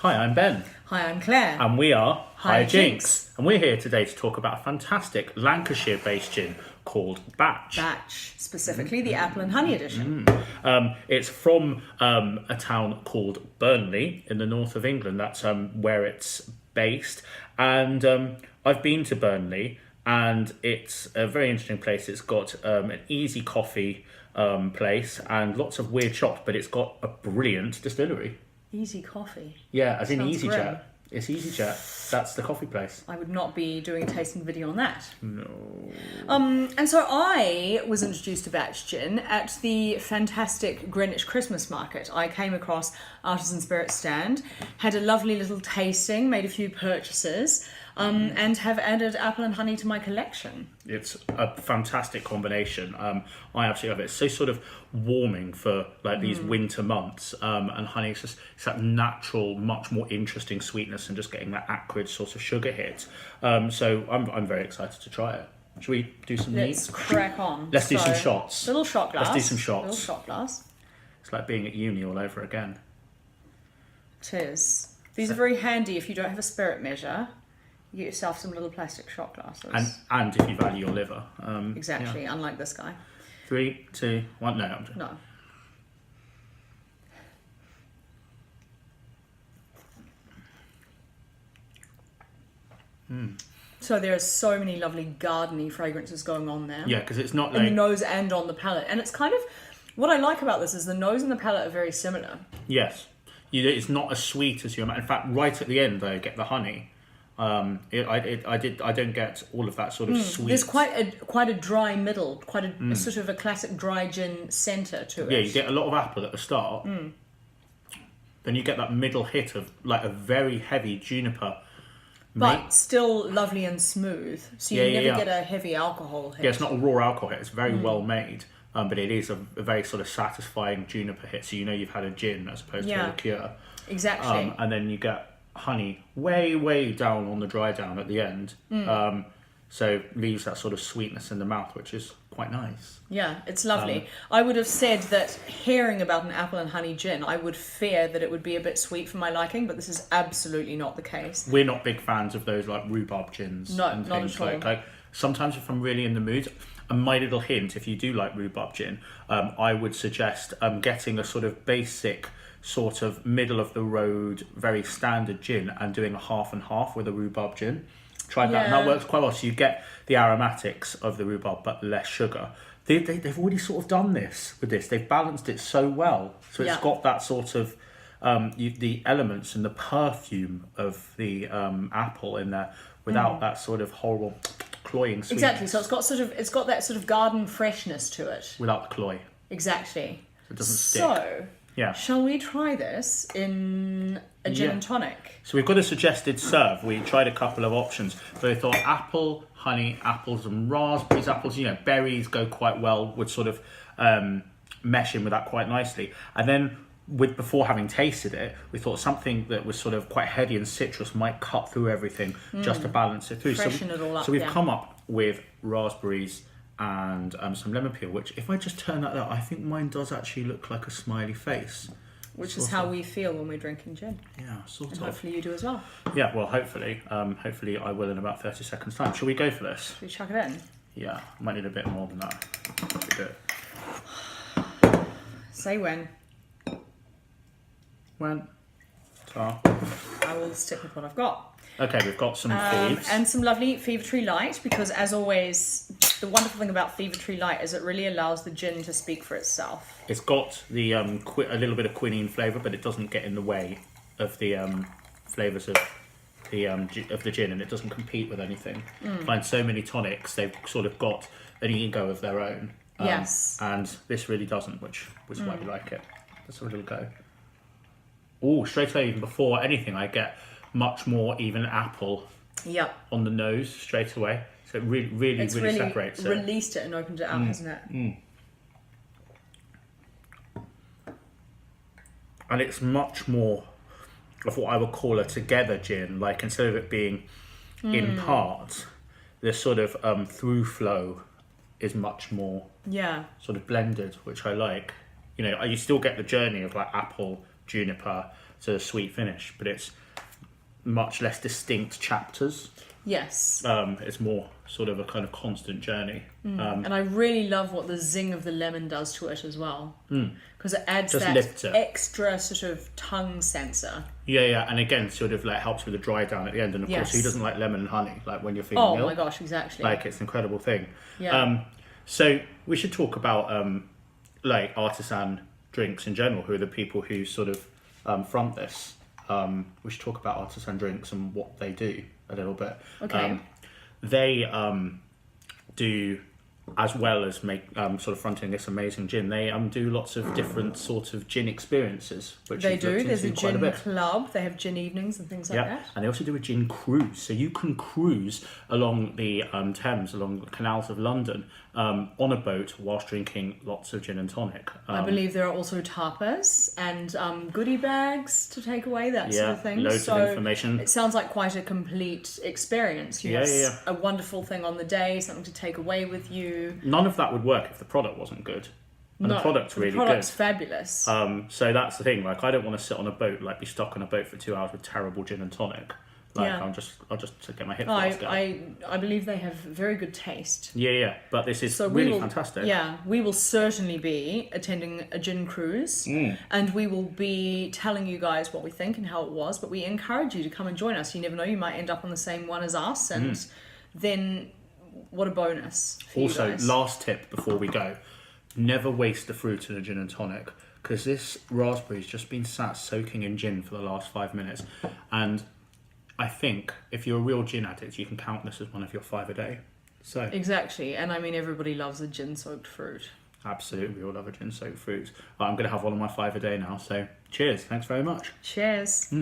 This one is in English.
Hi, I'm Ben. Hi, I'm Claire. And we are Hi, Jinx. And we're here today to talk about a fantastic Lancashire-based gin called Batch. Batch, specifically the apple and honey edition. It's from a town called Burnley in the north of England. That's where it's based. And I've been to Burnley, and it's a very interesting place. It's got an easy coffee place and lots of weird shops, but it's got a brilliant distillery. Easy coffee. Yeah, as in Sounds Easy grim. Chat. It's Easy Chat. That's the coffee place. I would not be doing a tasting video on that. No. And so I was introduced to Batch Gin at the fantastic Greenwich Christmas market. I came across Artisan Spirits stand, had a lovely little tasting, made a few purchases, and have added apple and honey to my collection. It's a fantastic combination. I absolutely love it. It's so sort of warming for like these winter months. And honey, it's that natural, much more interesting sweetness and just getting that acrid sort of sugar hit. So I'm very excited to try it. Should we do some Let's crack on. Let's do some So, shots. Little shot glass. Let's do some shots. Little shot glass. It's like being at uni all over again. It is. These are very handy if you don't have a spirit measure. You get yourself some little plastic shot glasses. And if you value your liver. Exactly, Yeah. unlike this guy. 3, 2, 1. No, I'm No. So there are so many lovely gardeny fragrances going on there. Yeah, because it's not In the like nose and on the palate. And it's kind of, what I like about this is the nose and the palate are very similar. yes, it's not as sweet as you imagine. In fact, right at the end, though, get the honey. I don't get all of that sort of sweet. There's quite a dry middle, quite a sort of a classic dry gin centre to it. Yeah, you get a lot of apple at the start. Then you get that middle hit of like a very heavy juniper. But still lovely and smooth. So you never get a heavy alcohol hit. Yeah, it's not a raw alcohol hit. It's very well made. But it is a very sort of satisfying juniper hit. So you know you've had a gin as opposed to a liqueur. Exactly. And then you get honey way down on the dry down at the end. So leaves that sort of sweetness in the mouth, which is quite nice. Yeah, it's lovely. I would have said that hearing about an apple and honey gin, I would fear that it would be a bit sweet for my liking, but this is absolutely not the case. We're not big fans of those like rhubarb gins. No, and not things at all. like sometimes if I'm really in the mood, and my little hint, if you do like rhubarb gin, I would suggest getting a sort of basic, sort of middle of the road, very standard gin and doing a half and half with a rhubarb gin. Tried that, and that works quite well. So you get the aromatics of the rhubarb, but less sugar. They've already sort of done this with this. They've balanced it so well. So it's got that sort of the elements and the perfume of the apple in there without that sort of horrible cloying sweetness. Exactly. So it's got that sort of garden freshness to it. Without the cloy. Exactly. So it doesn't stick. So, Yeah. shall we try this in a gin and tonic? So we've got a suggested serve. We tried a couple of options. So we thought apple, honey, apples and raspberries. Apples, berries go quite well, would sort of mesh in with that quite nicely. And then before having tasted it, we thought something that was sort of quite heady and citrus might cut through everything just to balance it through. Freshen it all up, So we've yeah. come up with raspberries and some lemon peel, which if I just turn that out, I think mine does actually look like a smiley face. Which is how we feel when we're drinking gin. Yeah, sort And of. hopefully you do as well. Yeah, well, hopefully. Hopefully I will in about 30 seconds' time. Shall we go for this? Should we chuck it in? Yeah, might need a bit more than that. Should we do it? Say when. When? Ta. I will stick with what I've got. Okay, we've got some thieves. And some lovely Fever Tree Light, because as always, the wonderful thing about Fever Tree Light is it really allows the gin to speak for itself. It's got the a little bit of quinine flavour, but it doesn't get in the way of the flavours of the gin, and it doesn't compete with anything. I find so many tonics, they've sort of got an ego of their own. Yes. And this really doesn't, which is why we like it. Let's have a little go. Oh, straight away, even before anything, I get much more even apple Yep. on the nose straight away. So it really separates it. Released it and opened it up, hasn't it? And it's much more of what I would call a together gin. Like instead of it being in parts, the sort of through flow is much more Yeah. sort of blended, which I like. You still get the journey of like apple, juniper, to a sweet finish, but it's much less distinct chapters. Yes. It's more sort of a kind of constant journey. And I really love what the zing of the lemon does to it as well. Because it adds Just that lifts it. extra sort of tongue sensor. Yeah, and again, sort of like helps with the dry down at the end. And of course, who Yes. doesn't like lemon and honey? Like when you're feeling Oh ill, my gosh, exactly. like it's an incredible thing. Yeah. So we should talk about like artisan drinks in general. Who are the people who sort of front this? We should talk about artisan drinks and what they do a little bit. Okay. They do, as well as make sort of fronting this amazing gin. They do lots of different sorts of gin experiences, which They you've do. looked There's a into quite gin bit. club. They have gin evenings and things like Yeah, that. and they also do a gin cruise. So you can cruise along the Thames, along the canals of London, on a boat whilst drinking lots of gin and tonic. I believe there are also tapas and goodie bags to take away, that sort Yeah, of thing. loads so of information. It sounds like quite a complete experience. You have Yeah. a wonderful thing on the day, something to take away with you. None of that would work if the product wasn't good. And the product's really the product's good. fabulous. So that's the thing. Like, I don't want to sit on a boat, like be stuck on a boat for 2 hours with terrible gin and tonic. Like, Yeah. I'll just get my hip flask out. I believe they have very good taste. Yeah. But this is So really we will, fantastic. Yeah, we will certainly be attending a gin cruise, and we will be telling you guys what we think and how it was. But we encourage you to come and join us. You never know; you might end up on the same one as us, and then what a bonus! For Also, you guys. last tip before we go: never waste the fruit in a gin and tonic, because this raspberry's just been sat soaking in gin for the last 5 minutes, and I think if you're a real gin addict, you can count this as one of your 5 a day. So Exactly, and I mean everybody loves a gin-soaked fruit. absolutely, we all love a gin soaked fruit. I'm going to have one of my 5 a day now. So cheers, thanks very much. Cheers.